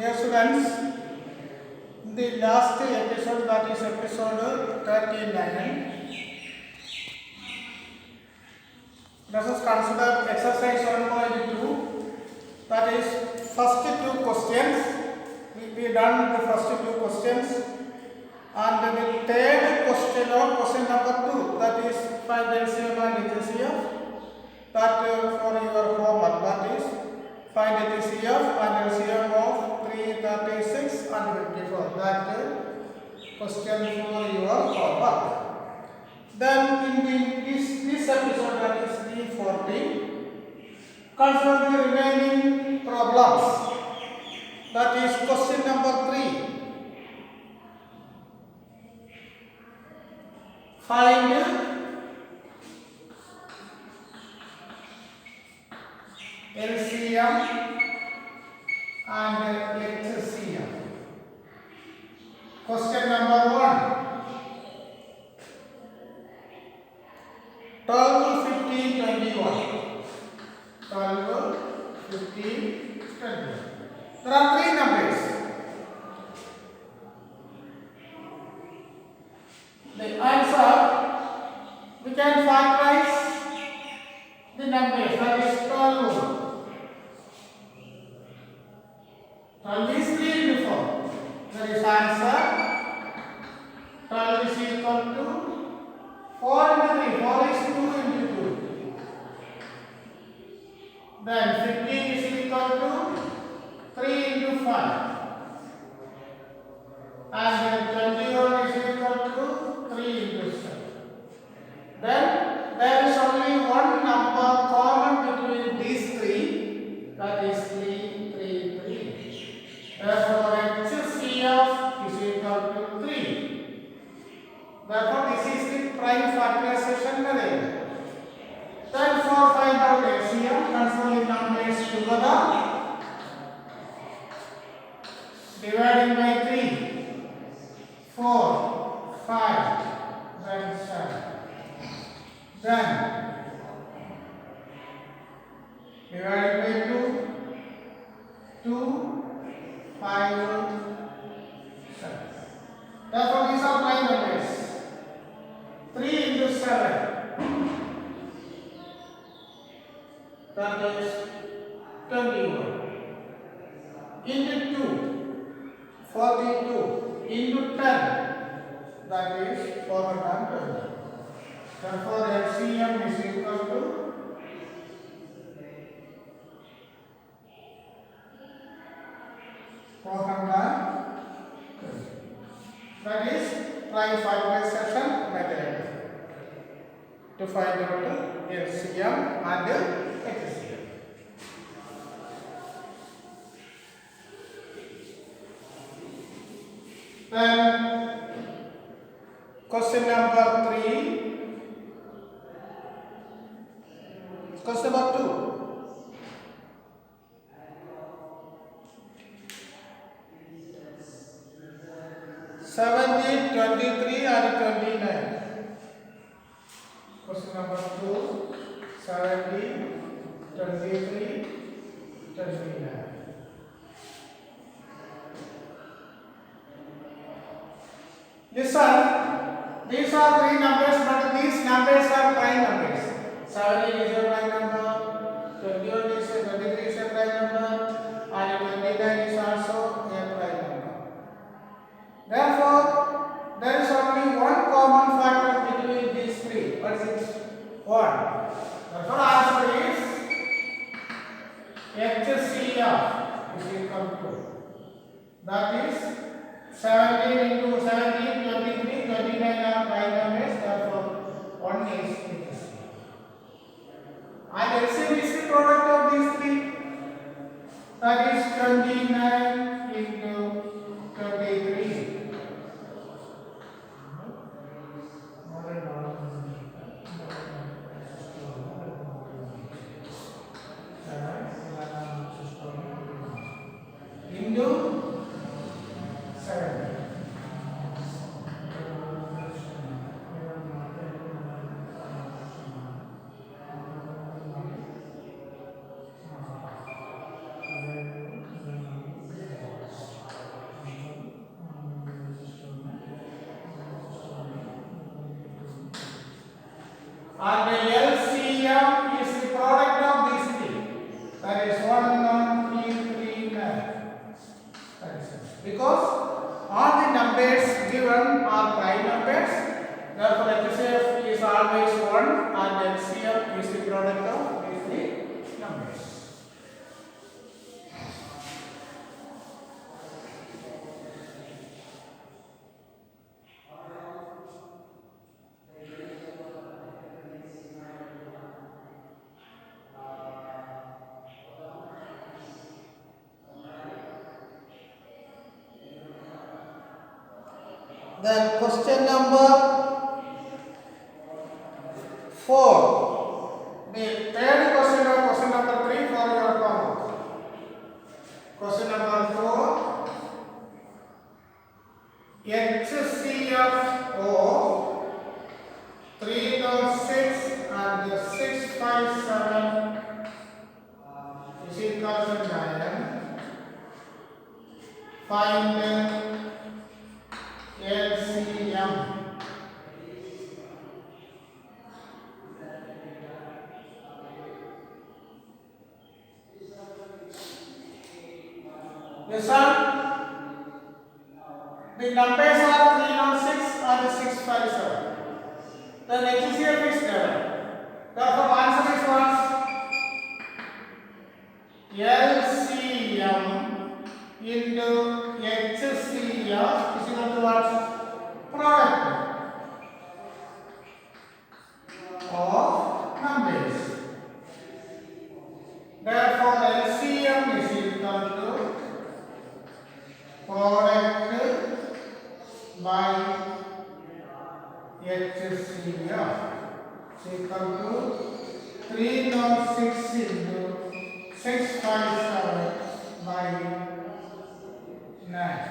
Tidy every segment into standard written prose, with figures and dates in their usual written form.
Dear students, in the last episode, that is episode 39, let us consider exercise 1.2, that is first two questions. We done the first two questions, and the third question or question number 2, that is find LCM and HCF. That for your homework, that is find HCF and LCM of 336 and 54. That question for your homework. Then in this episode, that is D40, consider the remaining problems. That is question number 3. Find LCM and HCF. Question number 1. 12, 15, 21. 12, 15, 21. There are 3 numbers. The answer, we can factorize the numbers, that is 12. 12 is 3 into 4. There is answer. 12 is equal to 4 into 3. 4 is 2 into 2. Then 15 is equal to 3 into 5. And 21 is equal to 3 into 7. Then there is only one number common between these 3, that is 3, 3, 3. Therefore, HCF is equal to 3. Therefore, this is the prime factorization method. Then for find out LCM, transfer the numbers together, dividing by 3, 4, 5, then 7. Then divided by 2, 2, 5, 7. Therefore, these are prime numbers. 3 into 7, that is 21. Into 2, 42. Into 10, that is 420. Therefore, LCM is equal to 420. That is prime factorization method to find out LCM and HCF. Then question number 3. Question number 2. Seventeen, 23 and 29. Question number 2. 17, 23, 29. Listen, these are 3 numbers, but these numbers are prime numbers. 17 is a prime number, 21 is a 23 is a prime number, and 29 is also a prime number. Therefore, there is only one common factor between these 3. What is it? 1. Therefore, answer is HCF is equal to, that is 17 into 17, 23, 29 are prime numbers. Therefore, 1 is HCF. And LCM is the product of these 3. That is 29 into 23. Into and the LCM is the product of these three. That is 11339. Because all the numbers given are prime numbers, therefore HCF is always 1 and LCM is the product of these three numbers. Then question number 4. The third question or question number 3 for your homework. Question number 4. HCFO 306 and 657 is equal to 9. Find LCM. Listen, the numbers are 306 and 657. Then HCF is given. Therefore, answer is what? LCM into HCF is equal to what? Product of numbers. Therefore, LCM is equal to product by HCF is equal to 306 into 657 by 9.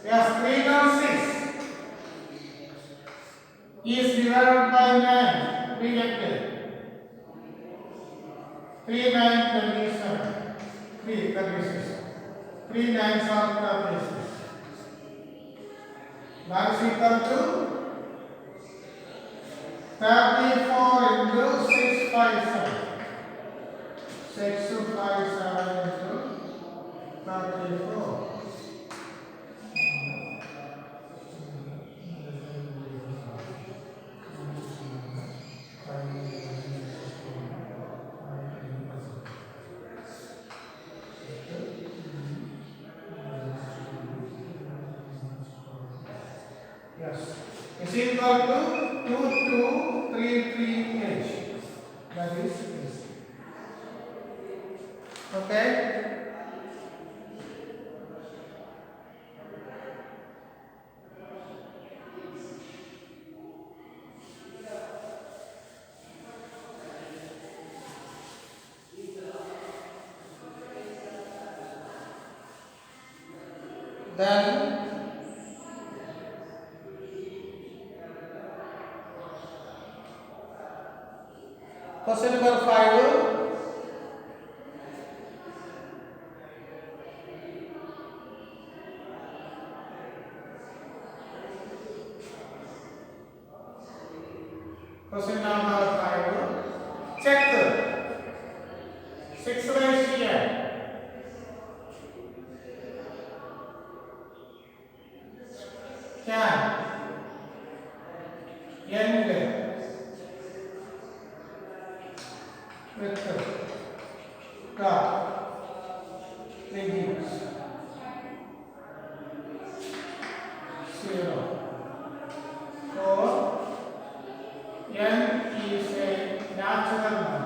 Yes, 306 is divided by 9. We get it. 3 9 27. 3 36. 3 9s are 36. That is equal to 34 into 657. 657 into 34. Yes, it's equal to 2233H. That is this. Okay. Then question number 5. Question number 5. Check 6 raised here. Can end with God reduce 0. So n is a natural number.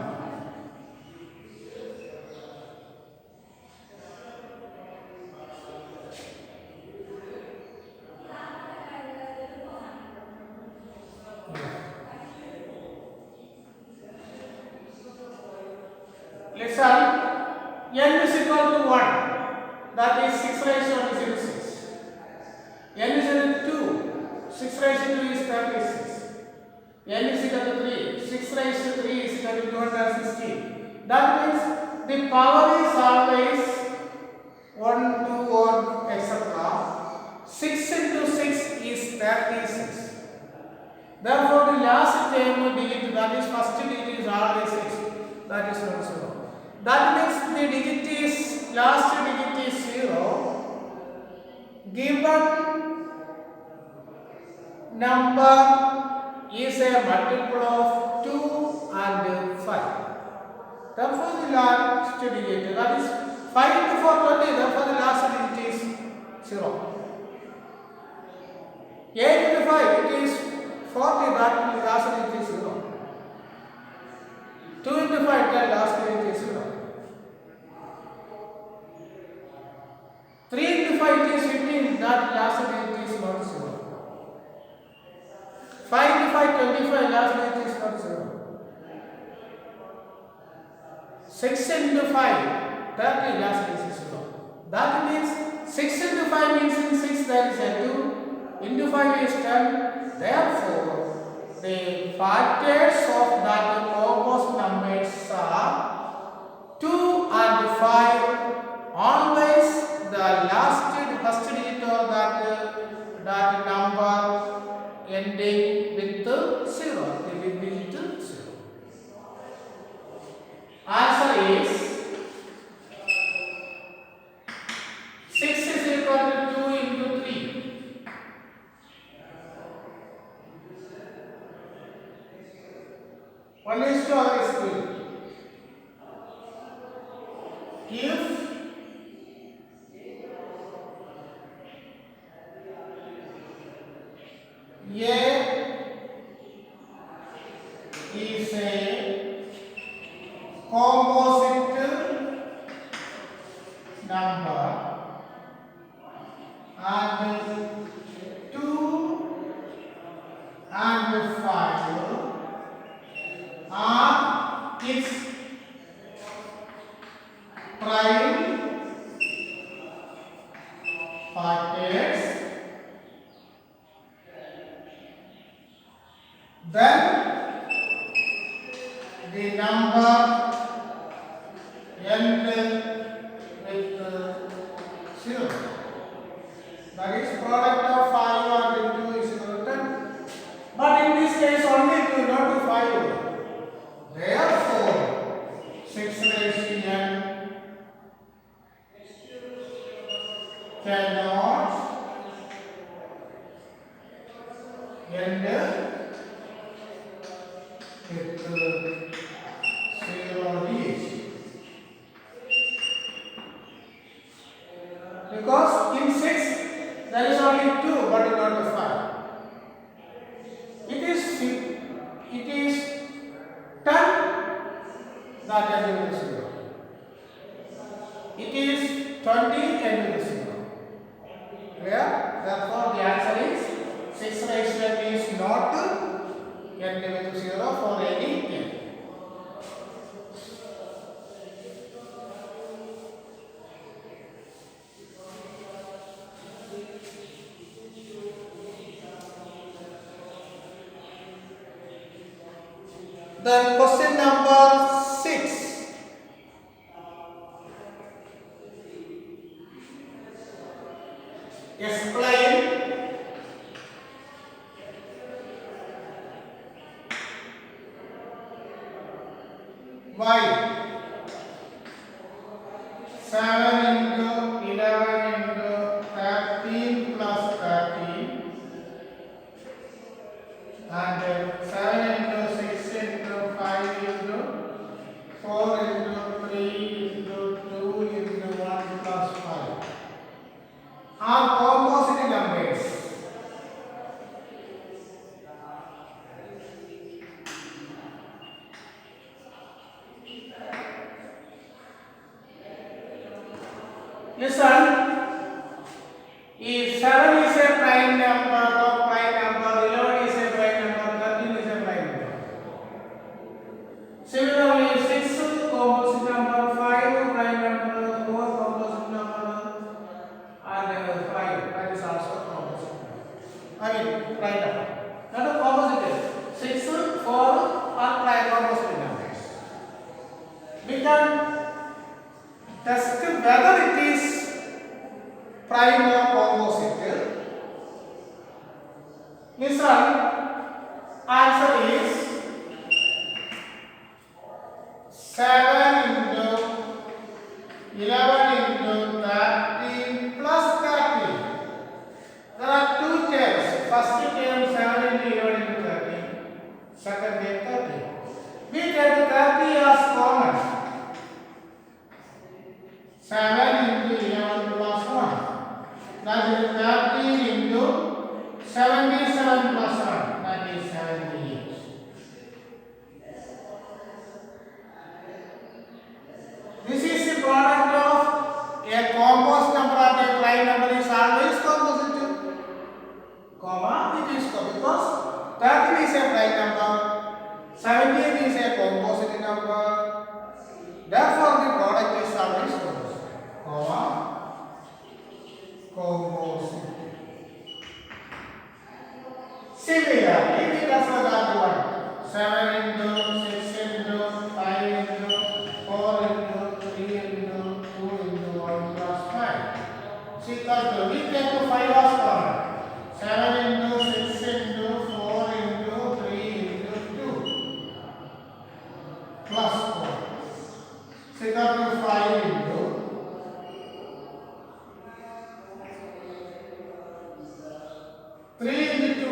Listen, n is equal to 1. That is 6 raised to 1 is equal to 6. N is equal to 2. 6 raised to 2 is 36. N is equal to 3. 6 raised to 3 is equal to 216. That means the power is always 1, 2 or etc. 6 into 6 is 36. Therefore, the last term digit, that is first digit, is always 6. That is not 0. That means the digit is, last digit is 0. Given number is a multiple of 2 and 5. Therefore, the last digit, that is 5 into 4, 20. Therefore, the last digit is 0. 8 into 5, it is 40. That the last digit is 0. 2 into 5, that last digit is 0. 3 into 5, it is 15. That last digit is not 0. 5 into 5, 25. Last digit is not 0. 6 into 5, 30. Last digit is 0. That means 6 into 5 means in 6 there is a 2. Into 5 is 10. Therefore, the factors of that composite numbers are 2 and 5. Always the last first digit of that number ending with 0. The digit 0. Answer is 6 is equal to 2 into 3. One is to always 3. If A is a composite number and 2 and 5 are its prime factors, then the number end with 0. That is product of 5 and 2 is equal to 10. But in this case only 2, not 5. Therefore, 6 raised to n cannot end with 0 each. Because in 6 there is only 2 but not 5. It is 10 that ending with 0. It is 20 ending with 0. Clear? Therefore, the answer is 6 raised to n is not ending with 0 for any n. Then question number 6. Explain why 7 into 11 into 13 plus 13 and 7 into 6 into 5 into 4 into 3 into 2 into 1 plus 5 are composite numbers. Listen, if 7 is a prime number, 11 is a prime number, 13 is a prime number. Similarly, 6 composite number, 5 prime number, 4 composite number, and 5 that is also composite number. I mean prime number. Not a composite. 6, 4 are prime composite numbers. whether it is prime or composite. Listen, answer is 7 into 11 into 13 plus 13. There are two terms. First term 7 into 11 into 13. Second term 30. We take 30 as common. 7 into 11 plus 1. That is 13 into 77 plus 1. That is 78. This is the product of a composite number and a prime number is always composite. Comma, it is because 13 is a prime number, 78 is a composite number. Therefore, the product is always composite. Comma, composite. Similarly, we can for that one. 7 into 6 into 5 into 4 into 3 into 2 into 1 plus 5. See, we take 5 as common. 7 into 6 into 4 into 3 into 2 plus 4. See, 5 into 3 into 2,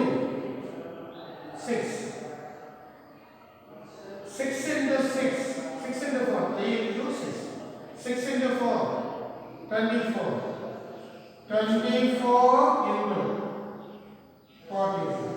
6. 6 into 6, 6 into 4, 3 into 6. 6 into 4, 24. 24 into 42.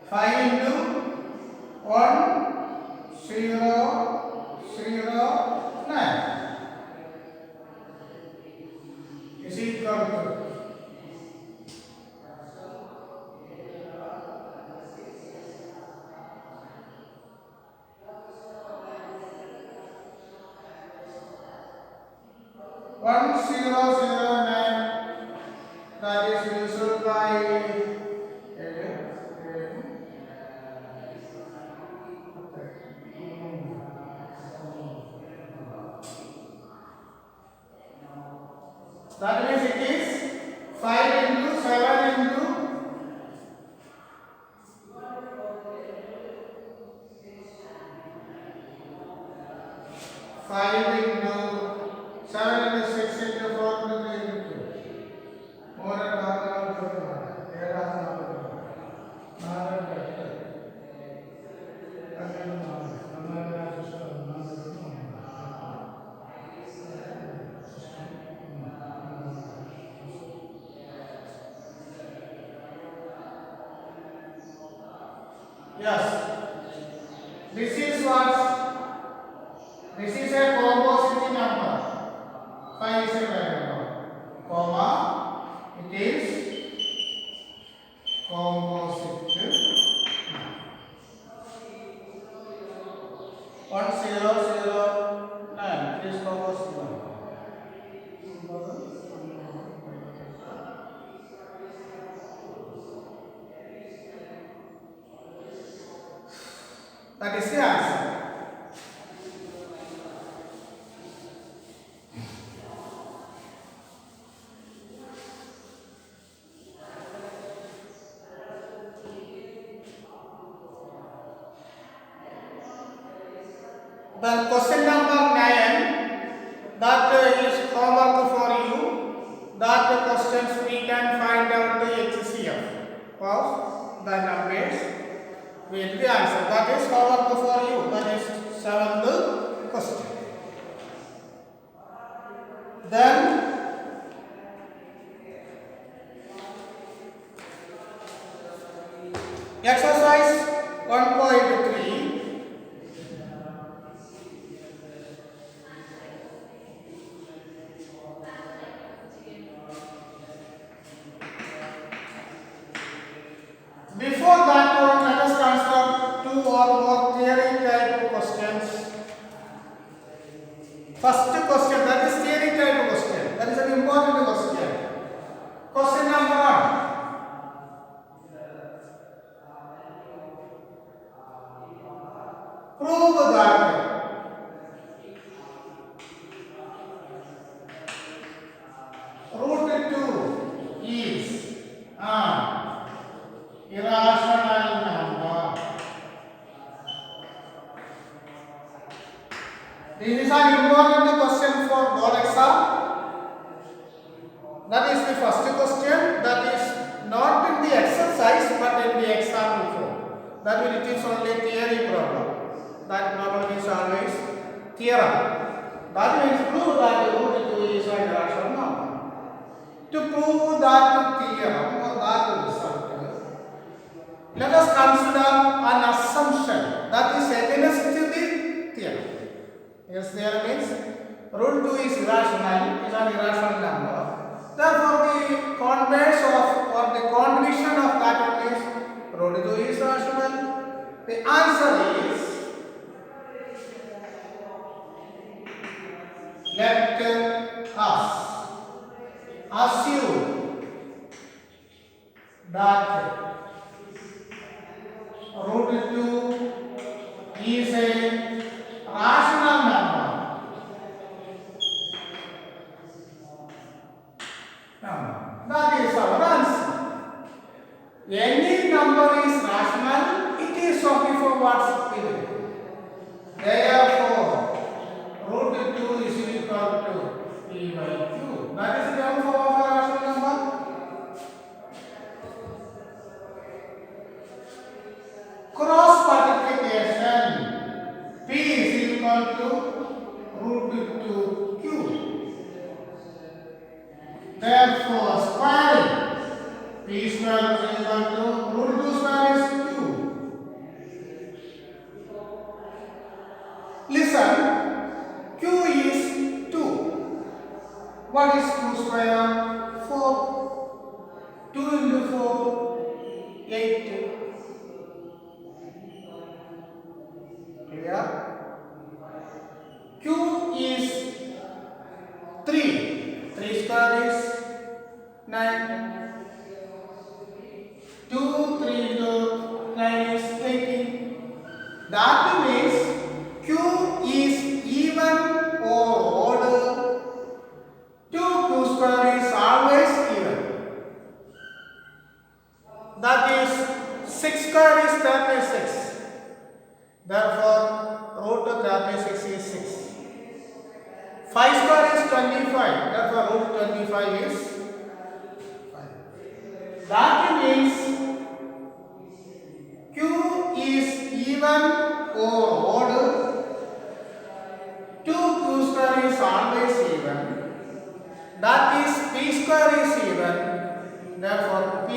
Five into 1, 0, 0, 9 is equal to 1009. That is divided by that means it is 5 into 7 into 5 into 7 into 6 into 4 into 3 into 2. More than 4 Yes, this is what, this is a composite number. 5 is a prime number, comma, it is composite. 1009, it is composite number. That is the answer. Then question number 9, that is homework for you. That questions we can find out the HCF of the numbers with the answer. That is homework for you. That is 7th question. Then exercise 1.3. Before that one, let us consider two or more theory type First question, that is theory type question. That is an important question. Question number 1. Prove that root 2 is an irrational number. This is an important question for board exam. That is the first question. That is not in the exercise but in the exam before. That will teach only theory problem. That problem is always theorem. That means prove that root 2 is an irrational number. To prove that theorem or that result, let us consider an assumption that is against the theorem. Yes, theorem means root 2 is irrational, is an irrational number. Therefore, the converse of or the condition of that one is root 2 is rational. The answer is, let us assume that root 2 is a rational number. That is our answer. Any number is rational, it is of the forward period. Therefore, root 2 is equal to p by q. That is the term form of a rational number. Cross multiplication, p is equal to root 2q. Therefore, squaring, p square is equal to root 2 square is 2. Listen, q is 2. What is 2 square? 4. 2 into 4, 8. Clear? Q is 3. 3 square is 9. 2, 3 into 9 is 18. That means Q is even or odd. 2q square is always even. That is 6 square is 36. Therefore, root 36 is 6. 5 square is 25. Therefore, root 25 is 5. That means Q is even or odd. 2q square is always even. That is p square is even. Therefore, p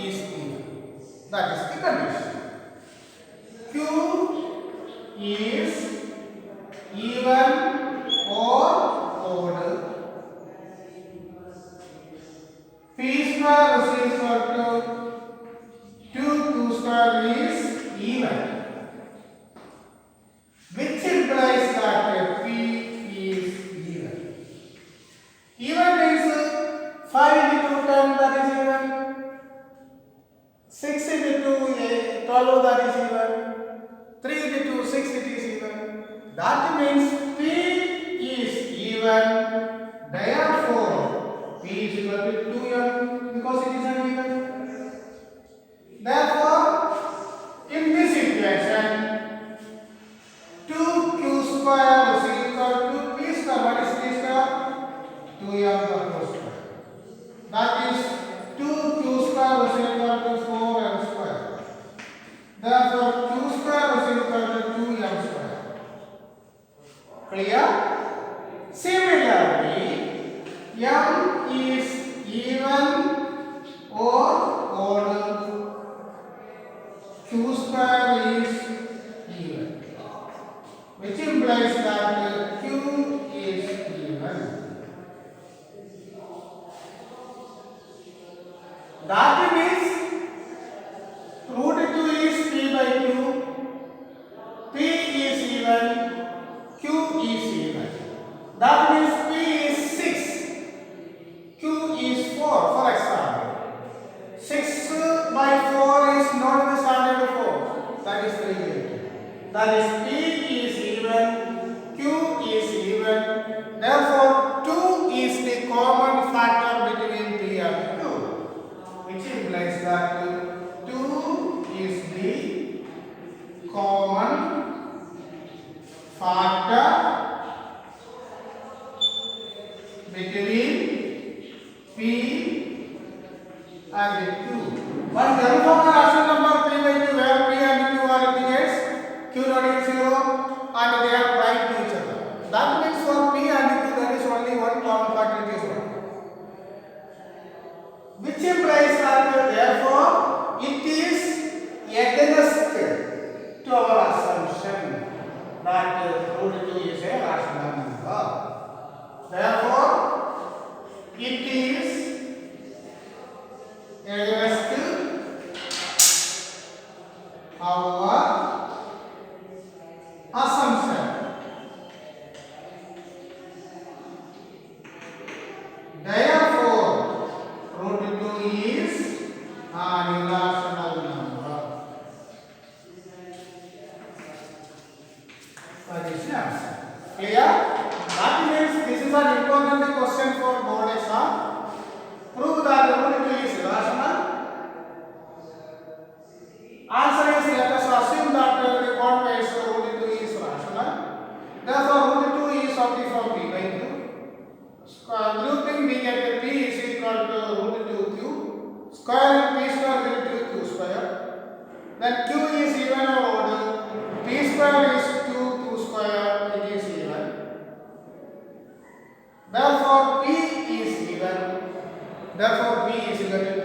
is even. That is the condition. Q is even or odd. P square is equal to 2q square is even, which implies that p is even. Even means 5 into 10, that is even. 6 into 2, 12, that is even. 3 into 2, 6, it is even. That means p is even. Therefore, p is equal to 2m because it is an even. Therefore, in this equation, 2q square is equal to p square. What is p square? 2m the whole square. That is 2q square is equal to 4m square. Therefore, q square is equal to 2m square. Clear? Similarly, m is even or odd. Q square is even, which implies that q is even. That means root 2 is p by q, p is even, q is even. factor between P and Q. One uniform rational number P by Q where P and Q are integers, Q not is 0 and they are prime to each other. That means for P and Q there is only one common factor, it is 1. Which implies that therefore it is against to our assumption that root 2 is a rational number. Therefore it is against our assumption. Therefore root 2 is an irrational number. That is the answer. Clear? That means this is an important question for board exam. Prove that root 2 is irrational. Answer is, let us assume that the record base root 2 is rational. Therefore root 2 is of the form P by Q. Grouping we get P is equal to root 2 Q. Square P square will be Q square. Then Q is even or odd. P square is 2 Q square, it is even. Therefore P is even. Therefore P is equal to 2.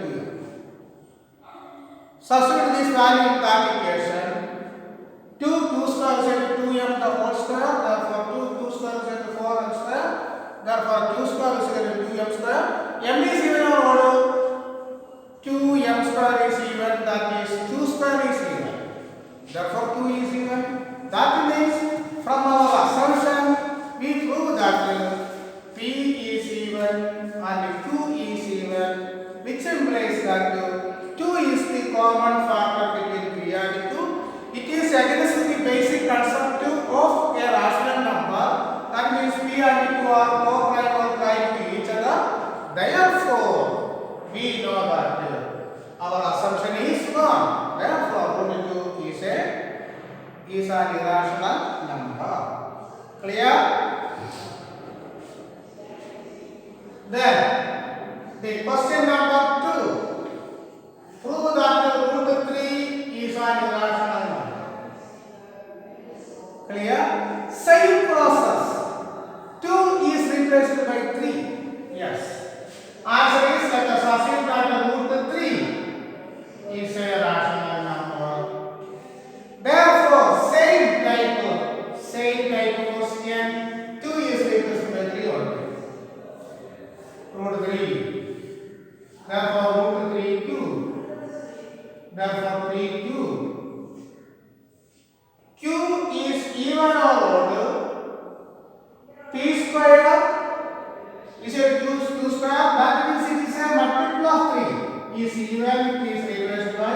Substitute this value in that equation. 2 Q square is equal to 2m the whole square. Therefore 2 Q square is equal to 4m square. Therefore Q square is equal to 2m square. M is even or odd. 2m square is even, that is 2 square is even. Therefore 2 is even. That means from our assumption we prove that P is even and Q is even, which implies that 2 is the common factor between P and Q. It is against the basic concept of a rational number. That means P and Q are co-prime or prime to each other. Therefore we know that our assumption is wrong. Therefore root 2 is an irrational number. Clear? Then the question number 2. Prove that root 3 is an irrational number. Clear? Same process. 2 is replaced by 3. Yes. Answer is, let us assume that root 3 is a rational number. Therefore, same type of question. 2 is replaced by 3 only. Root 3. Therefore, root 3 2. Therefore, 3 2. Q is even or odd. P square is a Q square. That means it is a multiple of 3. Is even, is replaced by,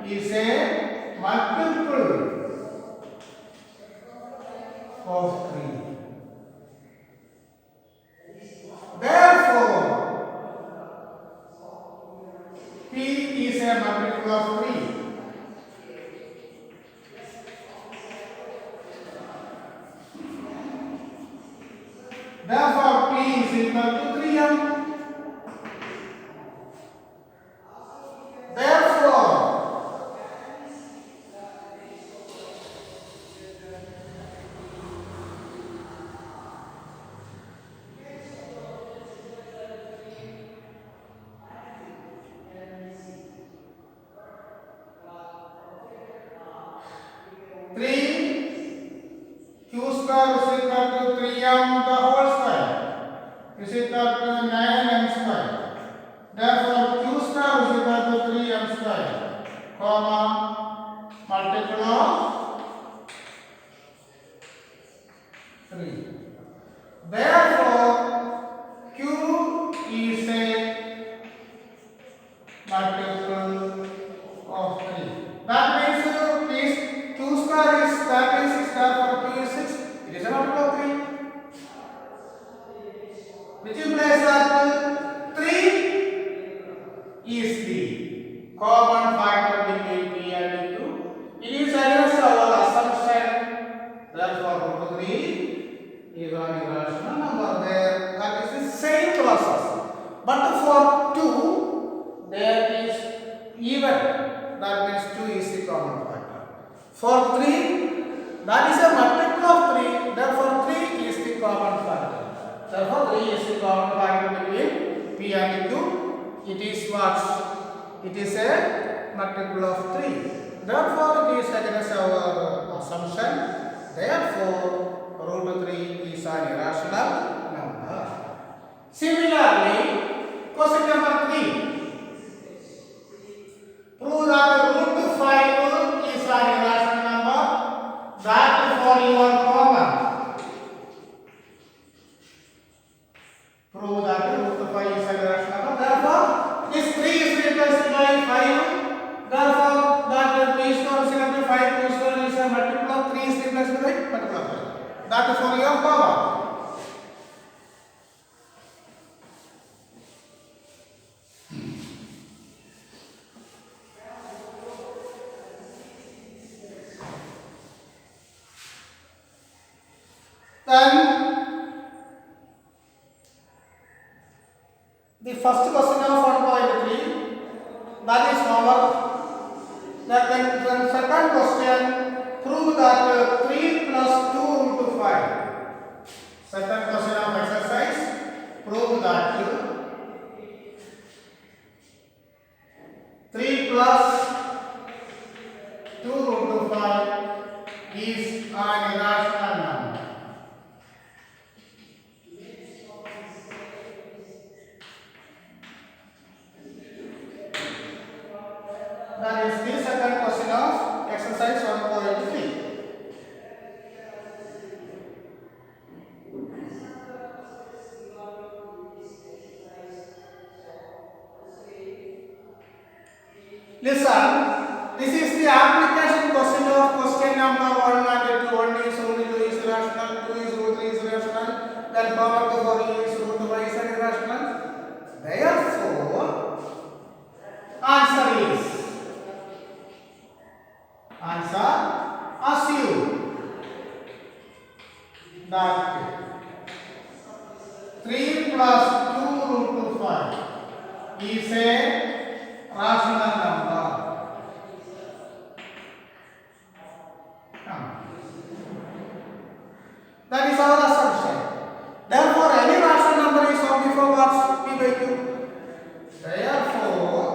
is a multiple of 3. Therefore, P is a multiple of 3. Therefore, P is equal to 3m. Therefore, Q square is equal to 3m the whole square is equal to 9m square. Therefore, Q square is equal to 3m square, comma, multiple of 3. Therefore, Q is a multiple of 3. That means Q square is 36, therefore Q is 6. It is a multiple of 3. Which implies that 3 is the common factor between P and Q. It is against our assumption. Therefore, root 3 3 is an irrational number. There, that is the same process. But for 2, there is even. That means 2 is the common factor. For 3, that is a multiple of 3. Therefore, 3 is the common factor. Therefore, 3 is the common factor between P and Q. It is what? It is a multiple of 3. Therefore, it is against our assumption. Therefore, root 3 is an irrational number. Similarly, question number 3. Prove that root 5 is an irrational number. That for your common. Prove that root 5 is an irrational number. Therefore, this 3 is replaced by 5. Therefore, that p square is equal to 5 p square is a multiple of 3 is replaced by multiple of 5. That is for your common. Then the first question of 1.3, that is homework. Then second question, prove that 3 plus 2 root 5. Second question of exercise, prove that 3 plus 2 root 5 is an irrational number. That is the second question of exercise 1.3. Listen, this is the application question of question number 1 and 2. 1 is root 2 is irrational, 2 is root 3 is irrational, then power to 4 is root 5 is irrational. Therefore, answer is assume that 3 plus 2 root 5 is a rational number. That is our assumption. Therefore, any rational number is of before what? P by Q. Therefore,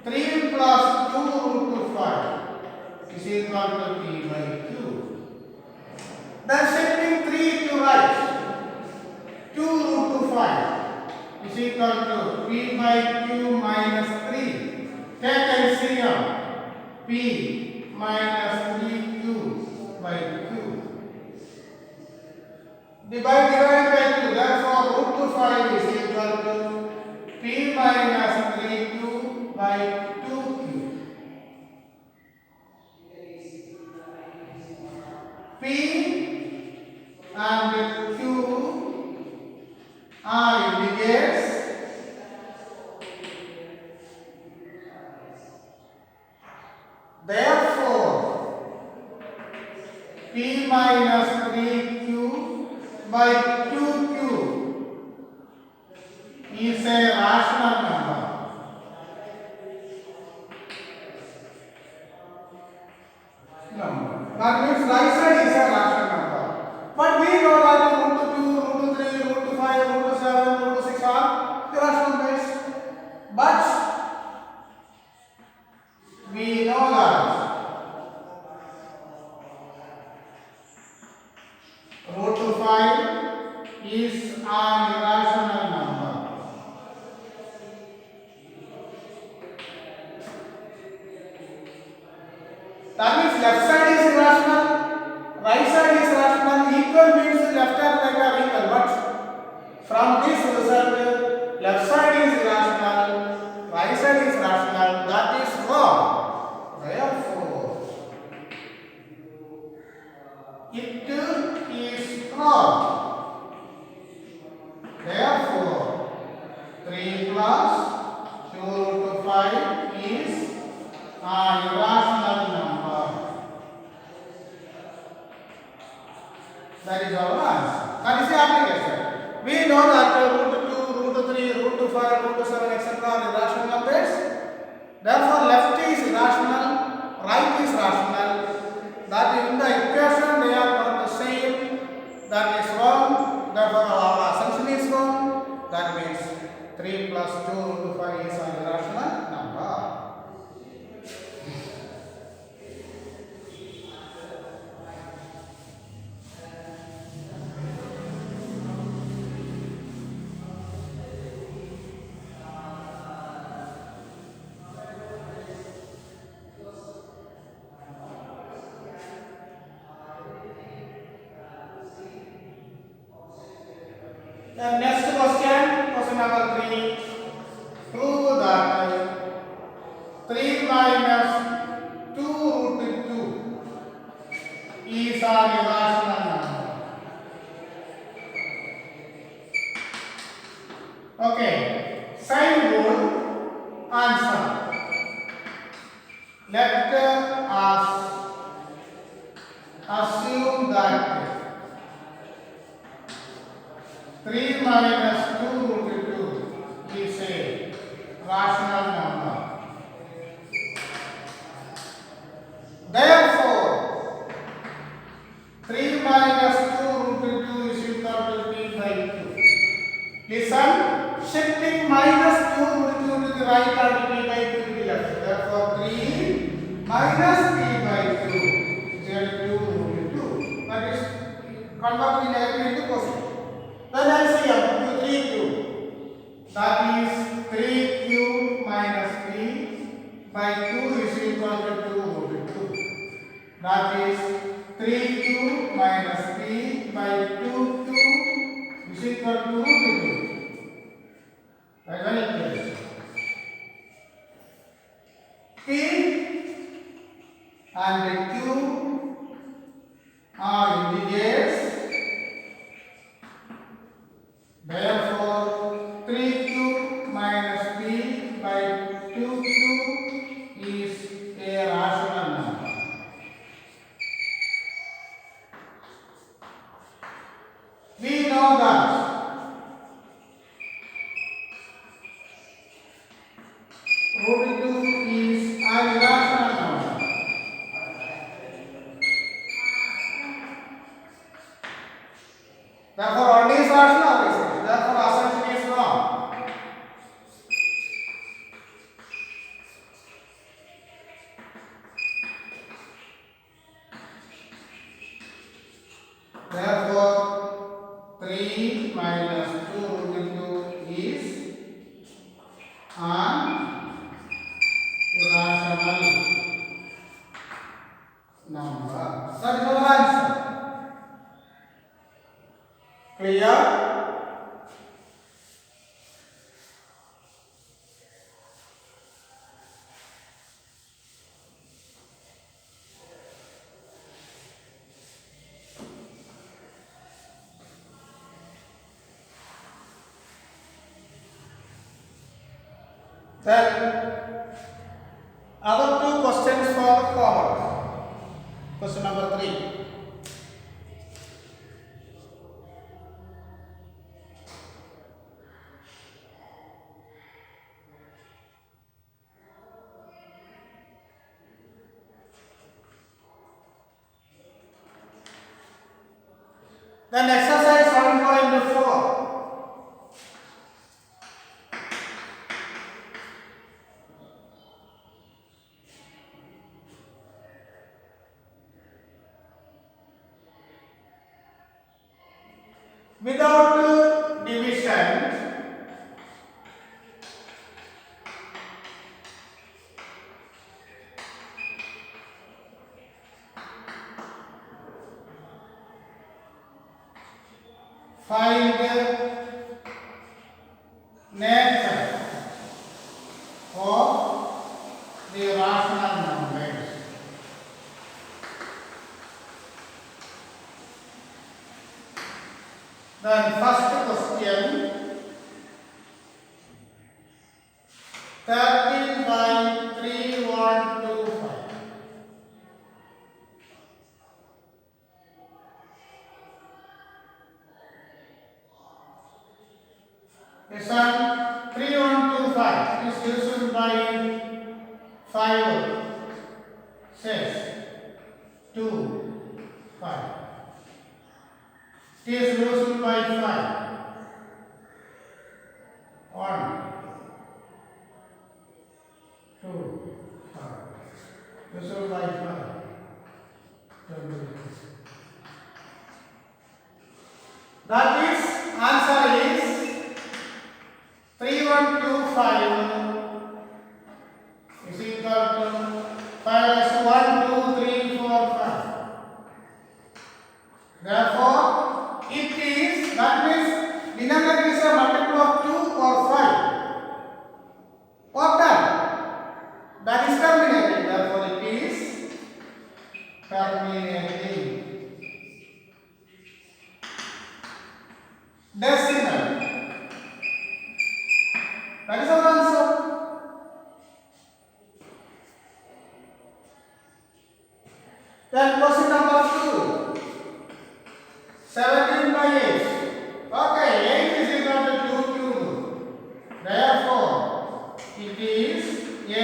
3 plus 2 root 5 is equal to P by Q. Then shifting 3 to right, 2 root 5 is equal to P by Q minus 3. Take LCM, P minus 3Q by Q. Divide by 2, therefore root 5 is equal to P minus 3Q by 2Q. P and Q are indicates. Therefore, P minus 3Q by 2Q is a rational number. That means right side is a rational number. But we know that root 2, root 3, root 5, root 7, root 6 are irrational numbers. But we know that root 5 is an irrational number. That means left side is irrational, right side is rational. Equal means left and right are equal. But from this result, left side is irrational, right side is rational. That is wrong. Therefore, it is wrong. Therefore, 3 plus 2 root 5 is an irrational number. That is our answer. That is the application. We know that root 2, root 3, root 5, root 7, etc. are irrational numbers. Therefore, left is irrational, right is rational. That in the equation they are not the same. That is wrong. Therefore, our assumption is wrong. That means 3 plus 2 root 5 is an irrational number. The next question, question number 3. Prove that 3 minus 2 root 2 is an irrational number. Okay, same rule, answer. Let us assume that 3 minus 2 root 2 is a rational number. Therefore, 3 minus 2 root 2 is equal to p by 2. Listen, shifting minus 2 root 2 to the right and p by 2 to the left. Therefore, 3 minus p by 2 is equal to 2 root 2. That is converting negative into positive. Then LCM 3 cube. That is 3 cube minus p by 2 is equal to 2 root 2. That is 3 cube minus p by 2 is equal to root 2. That is an equation. P and q are integers. Therefore, 3 cube minus p by 2 cube is a rational number. We know that root 2 is an irrational number. Therefore, only is rational. Therefore, assumption is wrong. Therefore, 3 minus 2 root 2 is an irrational number. That is our answer. Clear? Then other two questions for the homework. Question number 3. Then exercise 1.4. Without division, find nature of the rational numbers. Then first question, 13 by 3125. Lesson 3125 is used by 5, 6, 2, 5. It is used by 5. 1, 2, 5. Used by 5. That is, answer is 3125 is equal to 5 as 1, 2, 3, 4, 5. Therefore, it is, that means denominator is a multiple of 2 or 5. What done? That is terminating. Therefore, it is terminating. Decimal. That is our answer. Then question number 2. 17 by 8. Okay, 8 is equal to 2 cube. Therefore, it is a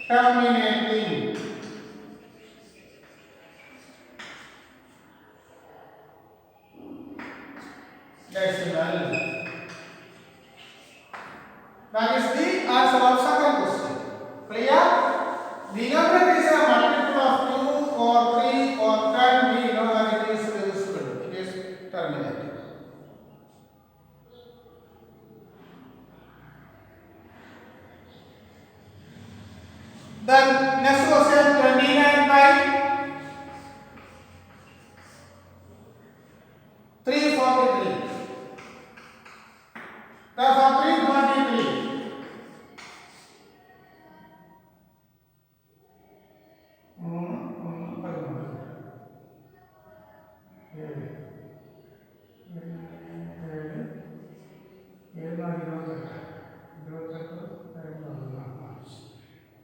terminating. Decimal. That is the answer of second question. Clear? The number is a multiple of 2 or 3 or 10. We know that it is divisible. It is terminating. Then next question 29 by 343. Therefore 343.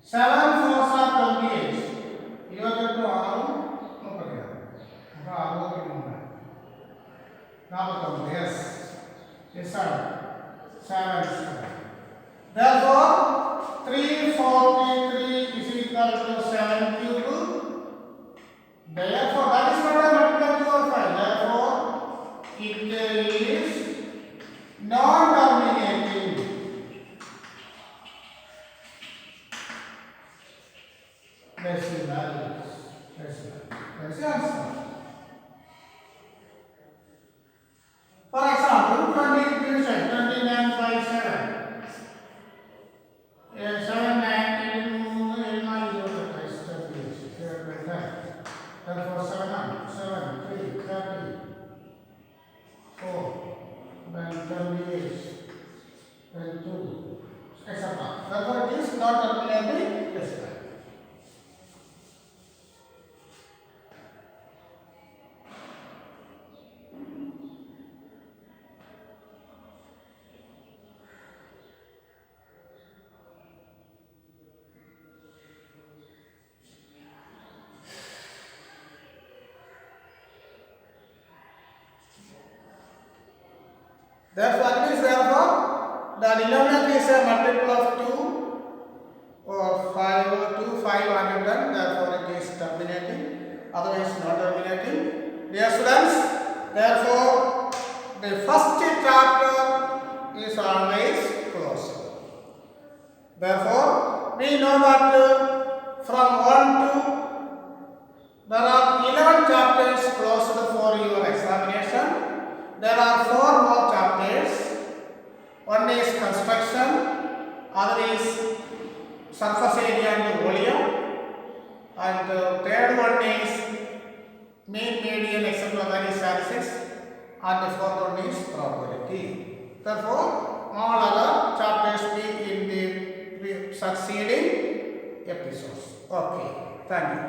Seven fours are 28. Yes. Yes, sir. 7. Therefore, 343 is equal to 7 cube. Therefore, that is not a multiple of 5. Therefore, it is non-terminating. Decimal. That is the answer. For example, 29 by 7. 7, 19, therefore 7, 3, 30, 4, then 28, then 2, etc. Therefore, it is not terminating decimal. Therefore, the denominator is a multiple of 2 or 5 or 2, 5 and 10. Therefore, it is terminating. Otherwise, not terminating. Dear students, therefore, the first chapter is always closed. Therefore, we know that from 1 to there are 11 chapters closed for your examination. There are 4 more chapters. One is construction, other is surface area and volume, and the third one is mean, median, exemplary statistics, and the fourth one is probability. Therefore, all other chapters be in the succeeding episodes. Okay, thank you.